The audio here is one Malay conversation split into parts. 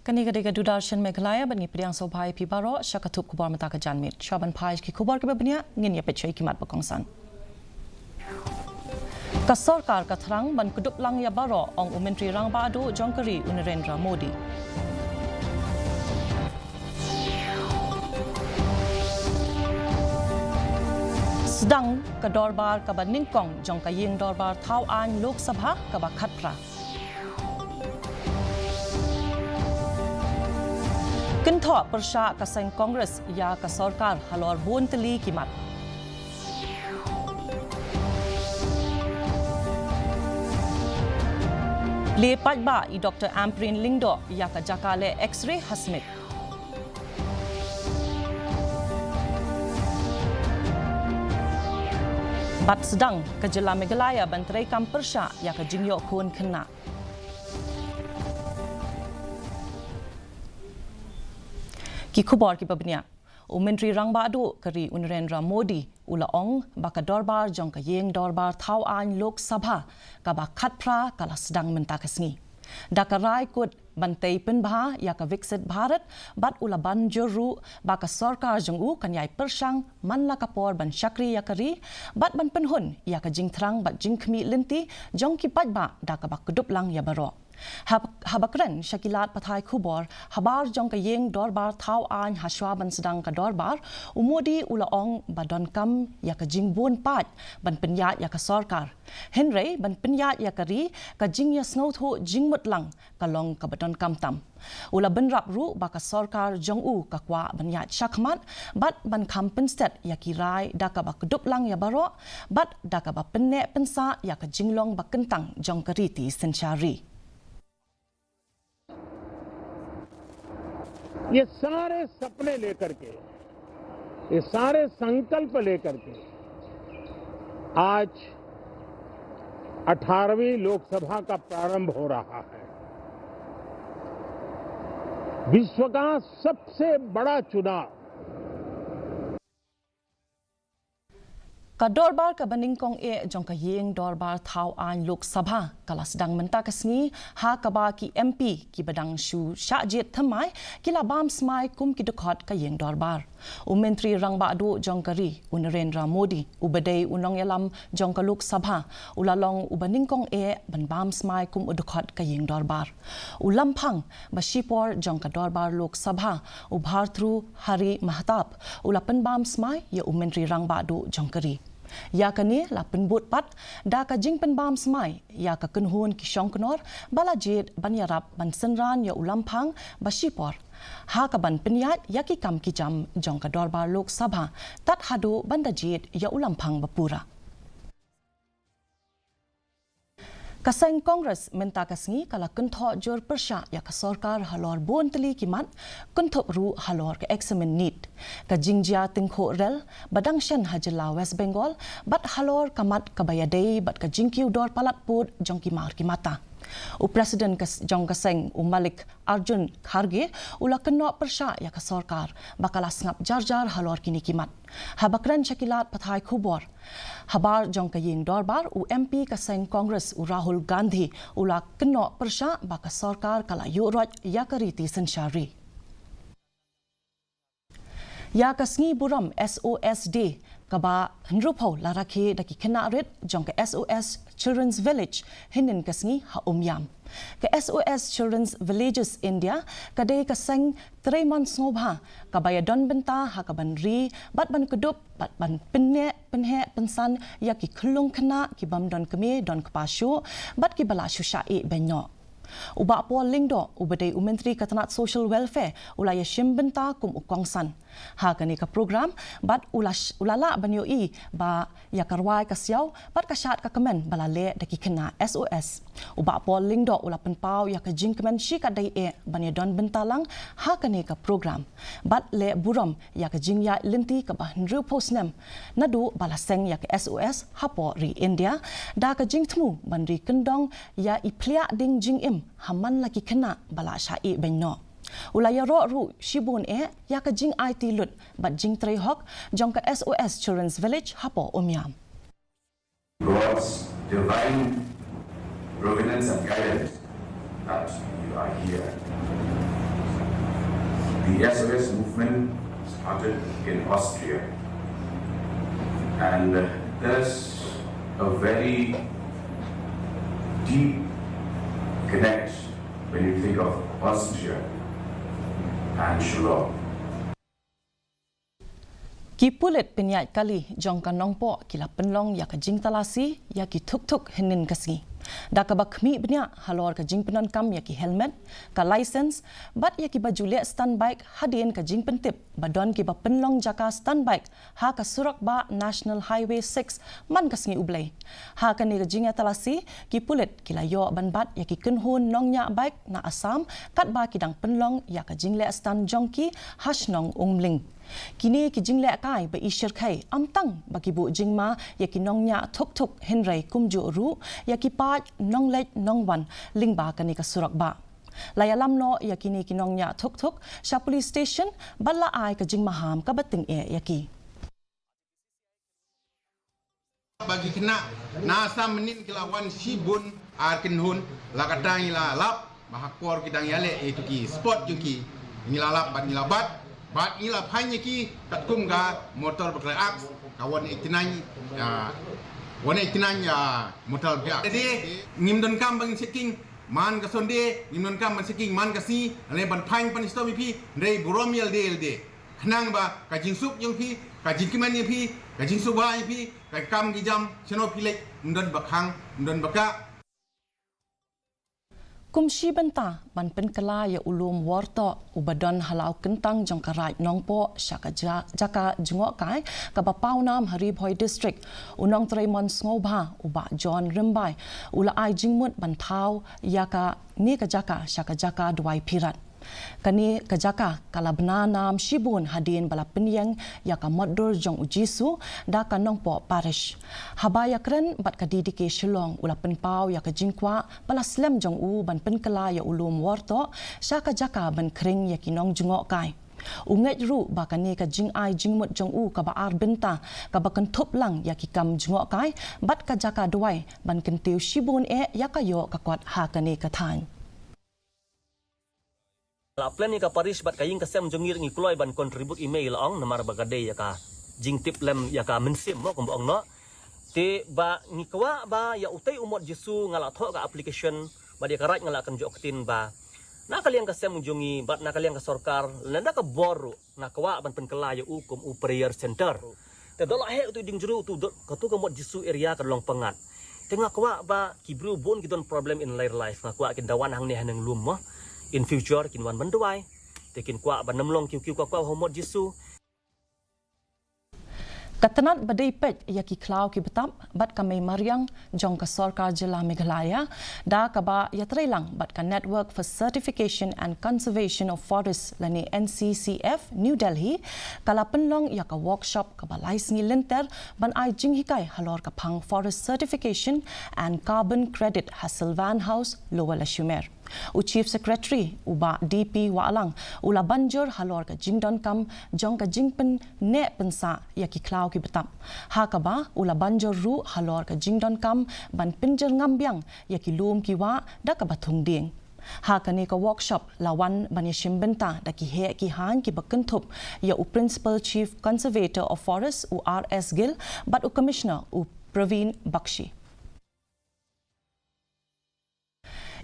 Kani-kani Dudarshan Meghalaya bani priang sobhai pibaro syakatup kubar mata ka janmit. Syaban pais ki kubar ke babnia ngin ya pecai kimat bakongsan. Ka sarkar ka thrang ban kudup lang ya baro ong Menteri Rang Badu Jongkari Narendra Modi. Sedang ka dorbar ka ban ningkong jong ka ying dorbar thau an Lok Sabha ka ba khatra. Kentho persya kaseng Kongres ya ka sarkar halor bun teli kimat. Lepat ba i Dr. Amprin Lingdo ya ka jakale X-ray Hasmit. Bat sedang ke jela Meghalaya banterai kam persya ya ka jingyo kun kena. Ki kubar ki babnia Menteri Rang Badu kari Narendra Modi ulaong baka dorbar jong ka yeng dorbar thau an Lok Sabha ka ba khatpra kala sedang mentakasngi dakarai kut bantai penbha ya ka viksit Bharat bat ulaban juru baka sarkar jong u kanyai persang manla kapor ban syakri ya kari bat ban penhun ya ka jingthrang bat jingkhmi linti jong ki pajba daka ba kudup lang ya baro Habakren syakilat pathai kubor habar jong ka yeng dorbar thau an haswa ban sedang ka dorbar umodi ulaong badon kam ya ka jingbun pat ban penyat ya ka sarkar Henry ban penyat ya kari ka jing ya snow tho jingmut lang kalong ka badon kam tam ula benrap ru baka sarkar jong u ka kwa banyat syakmat bat ban kam penstet ya kirai daka ba kudup lang ya baro bat daka ba penne pensa ya ka jinglong ba kentang jong kariti sensyari. ये सारे सपने लेकर के ये सारे संकल्प लेकर के आज 18वीं लोकसभा का प्रारंभ हो रहा है। विश्व का सबसे बड़ा चुनाव Ka dorbar ka baningkong jong ka yeng dorbar thau an Lok Sabha kala sedang mentakasngi ha ka ba ki MP ki badang shu syajit thamai kila bam smai kum ki dekhot ka yeng dorbar Menteri Rang Badu Jongkari Narendra Modi ubadai unong yalam jong ka Lok Sabha ulalong ubaningkong ban bam smai kum udekhot ka yeng dorbar ulampang bashipor jong ka dorbar Lok Sabha ubharthru Hari Mahtab ulapan bam smai ya Menteri Rang Badu Jongkari ya kani la penbut pat da ka jing penbam smai ya ka kenhun ki shongknor balajit banyarap ban senran ya ulampang bashipor ha ka ban penyat ya ki kam ki jam jong ka dorbar Lok Sabha tat hadu bandajit ya ulampang bapura Kaseng Kongres mentakasngi kala kentho jor persya ya ka sarkar halor bon teli kimat kenthop ru halor ka examen need ka jingjia tingkho rel badang shan hajela West Bengal bat halor kamat kabayadei bat ka jingkiu dor palat put jong ki mar ki mata Presiden jong kaseng Malik Arjun Kharge ula keno persya ya ka sarkar bakala ngap jarjar halor kini kimat habakran syakilat pathai khubor habar jong ka yeng dorbar MP kaseng Kongres Rahul Gandhi ula keno persya baka sarkar kala yuroj ya kariti sensyari ya kasngi buram SOSD kaba hnrupho laraki daki kena rit jong ka SOS Children's Village hinin kasngi ha umyam ka SOS Children's Villages India kadai kaseng 3 months ngobha kabaya don benta ha kaban ri bat ban kudup bat ban penhe pensan ya ki khulung khana ki bam don keme don kpashu bat ki bala syusai benyo Uba po lingdo ubadai Menteri Katanat Social Welfare ulaya shimbenta kum ukongsan ha kani ka program bat ulala banyo i ba ya karwai kasyau bat kasyat ka kemen balale daki kena SOS uba po lingdo ulapan pau ya ka jingkemen shi ka dai banyo don bentalang ha kani ka program bat le buram ya ka jingya linti ka ba nru posnem nadu balaseng ya ka SOS hapo ri India da ka jingtmu banri kendong ya iplia ding jingim haman laki kena bala syai benno ulaya ro ru shibun ya ka jing IT lut bat jing trei hok jong ka SOS Children's Village hapo umyam God's divine providence and guidance that you are here. The SOS movement started in Austria, and there's a very deep connect when you think of Austria and Shillong. Ki pulit penyat kali jong ka nongpo kila penlong ya ka jing talasi ya ki tuk henin kasngi. Da ka bakmi benya halor ka jing penan kam ya ki helmet ka license bat ya ki baju le stand bike hadien ka jing pentip badon ki ba penlong jaka stand bike ha ka surak ba National Highway 6 man kasngi ublai. Ha ka ni ka jing ya talasi ki pulit kila yo ban bat ya ki kenhun nong nya bike na Assam kat ba ki dang penlong ya ka jing le stand jongki hash nong umling. Kini ki jing le kai ba ishir kai amtang bagi bu jing ma ya ki nong nya tuk henrai kumju ru ya ki pat nong lech nong wan ling ba ka ni ka surak ba layalam no ya kini ki nong nya tuk sha police station balla ai ka jing maham ka bating ya ki bagi kena nasa menit kelawan sibun arkin hun lakatang ila lap mahakor kidang yale itu ki spot juki ngilalap bat ngilabat bat ila phanya ki tatkum ga motor berkelai aks kawan itinany wana itinany motor pia jadi ngimdon kam bang seking man ka sonde ngimdon kam bang seking man ka si ale ban phany pan sto pi rei buromial de khnang ba ka jingsup yung pi ka jingkiman ni pi ka jingsup ba pi ka kam gi jam cheno pilek ndon bakhang ndon baka kumshi benta ban penkala ya ulum warto ubadon halau kentang jong karai nongpo syaka jaka jengok kai ka bapau nam hari boy district unong treimon ngobha uba John Rimbai ula ai jingmut ban thau ya ka ni ka jaka syaka jaka duai pirat kani kajaka kalabna nam shibun hadin bala penyang ya ka modor jong ujisu da ka nongpo parish habaya kren bat ka didike Shillong ula penpau ya ka jingkwa bala slam jong u ban penkala ya ulum warto syaka jaka ban kring ya kinong jengok kai unget ru ba ka ni ka jing ai jingmut jong u ka ba ar benta ka ba kan thop lang ya ki kam jengok kai bat ka jaka duai ban kentiu shibun ya ka yo ka kwat ha ka ni ka than la plan ni ka Paris bat kaying kasem jongir ngi kloi ban contribute email ong namar bagade ya ka jing tip lem ya ka mensim mo kumbong no te ba ngi kwa ba ya utai umot jesu ngala tho ka application ba dia karat ngala kan joktin ba na kalian kasem jongi bat na kalian ka sorkar lenda ka boru na kwa ban penkela ya ukum u prayer center te dola he tu ding juru tu ka tu ka mot jesu area ka long pangat tengah kwa ba kibru bon kidon problem in life na kwa kin dawan hang ni hanang lum mo in future kin wan banduai tekin kwa banamlong kiu kwa homot jisu katanat badai pet ya ki klau ki betap bat kamai mariang jong ka sarkar jila Meghalaya da ka ba ya trelang bat ka network for certification and conservation of forests lani NCCF New Delhi kala penlong ya ka workshop ka balai sngi lenter ban ai jing hikai halor ka phang forest certification and carbon credit Hasselvan House Lower Lashumer Chief Secretary uba DP Walang ula banjur halor ka jingdon kam jong ka jingpen ne pensa ya ki klau ki betap ha ka ba ula banjur ru halor ka jingdon kam ban pinjer ngambyang ya ki lum ki wa da ka bathung ding ha ka ni ka workshop lawan ban yashim benta da ki he ki han ki bakentup ya u principal chief conservator of forests u RS Gill but u commissioner u Praveen Bakshi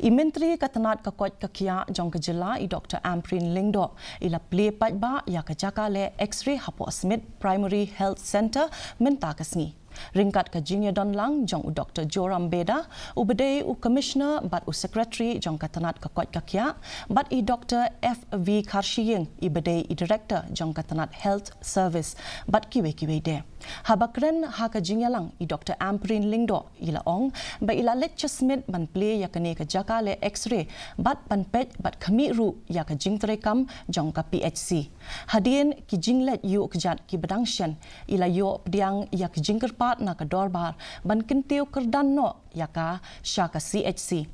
Menteri katanat kakot kakia jong kejela i Dr. Amprin Lingdo ila play patba ya kajaka le X-ray hapo Smith Primary Health Center menta kasngi. Ringkat ka Junior Don Lang jong u Dr. Joram Beda ubedei u Commissioner bat u Secretary jong katanat kakot kakia bat i Dr. F.V. Khasi i bedei i Director jong katanat Health Service bat kiwe de. Habakren ha ka jingyalang i Dr. Amprin Lingdo ila ong ba ila lecture Smith ban play ya kane ka jaka le X-ray bat ban pet bat kami ru ya ka jingtre kam jong ka PHC. Hadien ki jinglet yu kejat ki badangshan ila yu pediang ya ki jingker pat na ka dorbar ban kentiu kerdan no ya ka sya ka CHC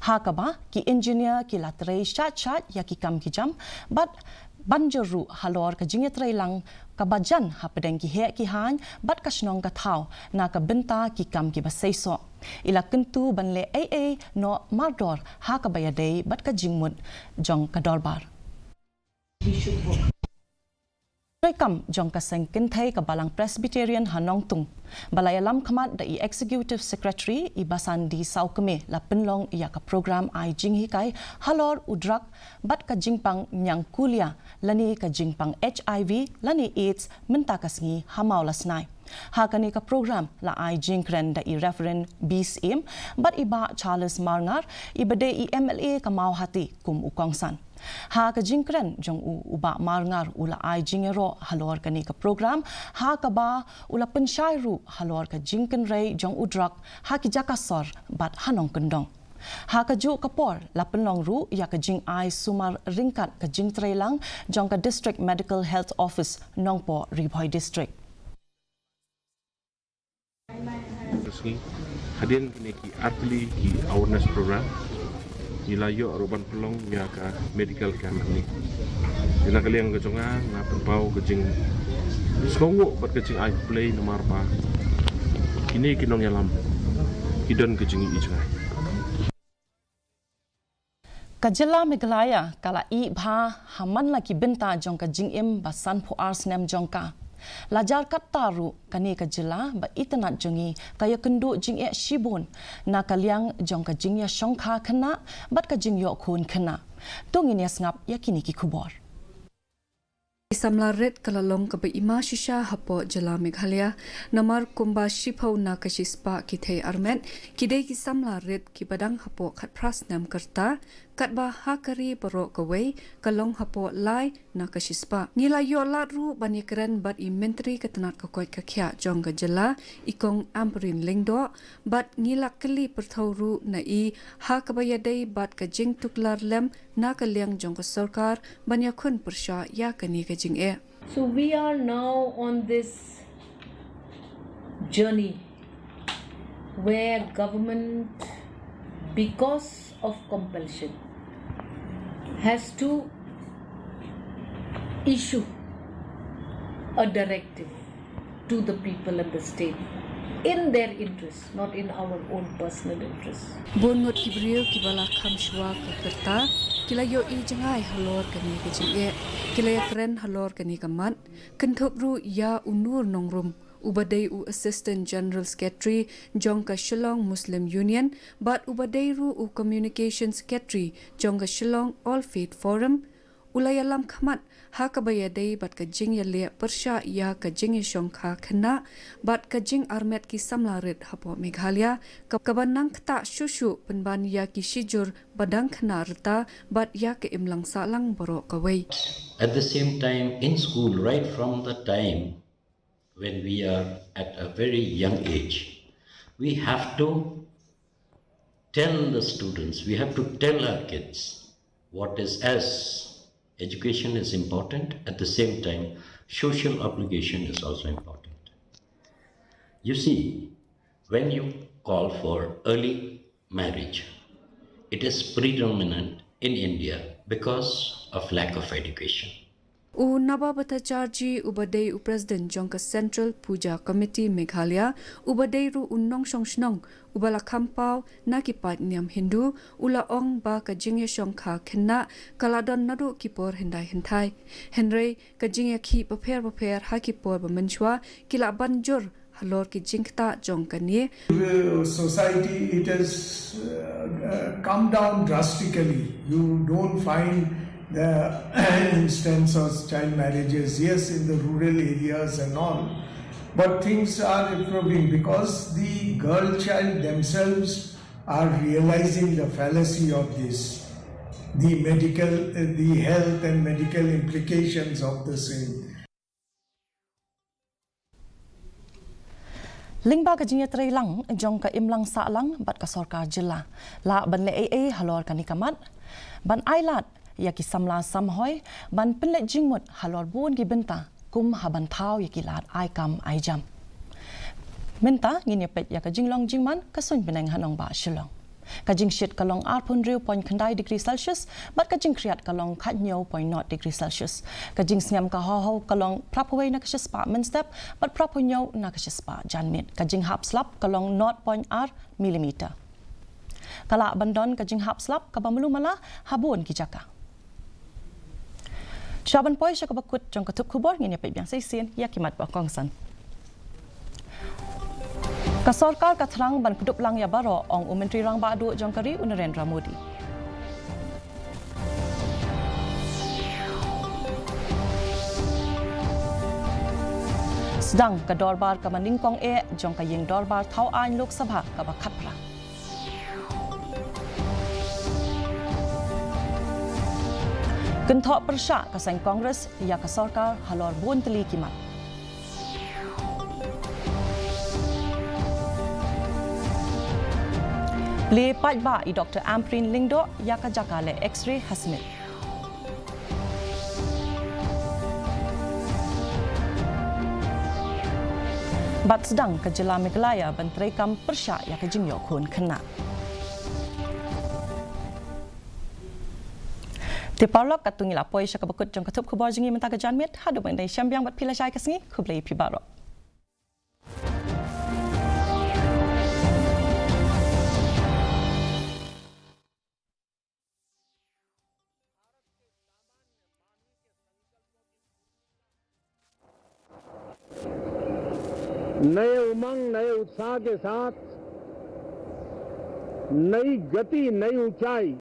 ha ka ba ki engineer ki latre chat ya ki kam ki jam but banjuru halor ka jinget lang ka bajan ha pedeng ki he ki han bat ka snong ka thau na ka benta ki kam ki basaiso ila kentu ban le no mardor ha ka bayadei bat ka jingmut jong ka dorbar we should work. Roi kam jong ka seng kin thai ka balang Presbyterian Hanong Tung. Balaya lam khamat da i Executive Secretary i basan di Saukame la penlong ia ka program ai jing hi kai halor udrak bat ka jingpang nyang kulia lani ka jingpang HIV lani AIDS menta kasngi hamau lasnai. Hakani ka program la ai jingkren da i Reverend BCM bat iba Charles Marngar ibade i MLA kamau hati kum ukongsan. Ha ka jingkren jong uba marngar ula ai jingero halor kani ka program ha ka ba ula penshairu halor ka jingken rei jong udrak ha ki jakasor bat hanong kendong. Ha ka ju kapor la penlong ru ya ka jing ai sumar ringkat ka jing trelang jong ka District Medical Health Office Nongpo Ribhoi District. Hadirin kini ki atli ki awareness program ilayo aruban pelong miaka medical camp ni ina kaliang kejonga na penpau kejing songo bat kejing I play nomor ba kini kinong yalam hidon kejing I jangai Kajela Meghalaya kala i bha haman laki benta jong ka jing im basan phu ars nem jong ka lajar kat taru kani ka jela ba itanat jongi kaya kendu jing e shibun na kaliang jong ka jing ya shongkha khana bat ka jing yo khun khana tungin ya ngap yakini ki khubor Samla red kalalong ka ima shisha hapo jela Meghalaya namar kumba shipho na kashispa ki thei armet kidei ki samla red ki badang hapo khat pras nam karta katba hakari baro kawai kalong hapo lai na kashispa nila yo latru banikran bat i mentri katanat ka koi ka khya jong ga jela ikong amprin lingdo bat ngila kali perthauru na I hakabaya dei bat ka jing tuklar lem na ka liang jong ka sarkar banya khun persha ya kani ka jing e. So we are now on this journey where government, because of compulsion, has to issue a directive to the people of the state in their interest, not in our own personal interest. Bongot kibriyo kibala khamshwa ka karta kilayo I jangai halor kani ka jinge kilaya kren halor kani ka mat kenthopru ya unur nongrum ubadai u Assistant General Secretary Jongka Shillong Muslim Union but ubadai ru u Communication Secretary Jongka Shillong All Faith Forum ulaya lam khamat ha ka baya dei bat ka jing ya le persha ya ka jing shongkha khana bat ka jing armet ki samla red hapo Meghalaya ka kabanang kta shushu penban ya ki shijur badang khana rta bat ya ke imlang salang boro ka wei. At the same time in school, right from the time when we are at a very young age, we have to tell the students, we have to tell our kids what is as education is important, at the same time social obligation is also important. You see, when you call for early marriage, it is predominant in India because of lack of education. U Nababata Charji Ubadei U President Jongka Central Puja Committee Meghalaya Ubadei Ru Unong Shongshnong Ubala Kampau Nakipat Niam Hindu Ula Ong Ba Kajingya Shongkha Kena Kaladon Nadu Kipor Hindai Hintai Henry Kajingya Ki Paper Hakipor Bamanchwa Kila Banjur Halor Ki Jingta Jongkani. Society it has come down drastically. You don't find the instance of child marriages, yes, in the rural areas and all, but things are improving because the girl child themselves are realizing the fallacy of this, the health and medical implications of the same. Lingba ka jinya tray lang jong ka imlang sa lang bat ka sarkar jila la ban le AA halor kani kamat ban ailat yaki samla samhoy ban penlet jingmut halor bun gi benta kum haban thau yaki lat ai kam ai jam menta ngin pet ya ka jinglong jingman ka sun beneng hanong ba shilong ka jing shit kalong 8.0 degree Celsius bat ka jing kriat kalong khatnyo 0.0 degree Celsius ka jing sngam ka ho kalong prapway na ka spa men step bat prapnyo na ka spa janmit ka jing hap slap kalong 0.r millimeter kala bandon ka jing hap slap ka bamulu mala habun ki jaka Shaban poi siya kabakut jong katup kubor ngin yapay biang saisin yakimat ba kongsan. Kasorkar katrang ban kudup lang ya baro ong Menteri Rang Badu jong kari Narendra Modi. Sedang ke dorbar ke maningkong jong ke ying dorbar Thau An Lok Sabha ke bakat perang. Kentok persyak ke Seng Kongres ya ke Sorkar halor bun teli kimat. Le Pajba i Dr. Amprin Lingdo ya ke Jakale X-ray Hasmit. Bat sedang ke Jela Meghalaya benterekam persyak ya ke Jingyok Hun kena. Tiparlok katungi lapoi sya kabakut jong katup kubor jengi mentaka janmit hadu bendai syambiang bat pila syai kesengi kublai pibarok. नए उमंग नए उत्साह के साथ नई गति नई ऊंचाई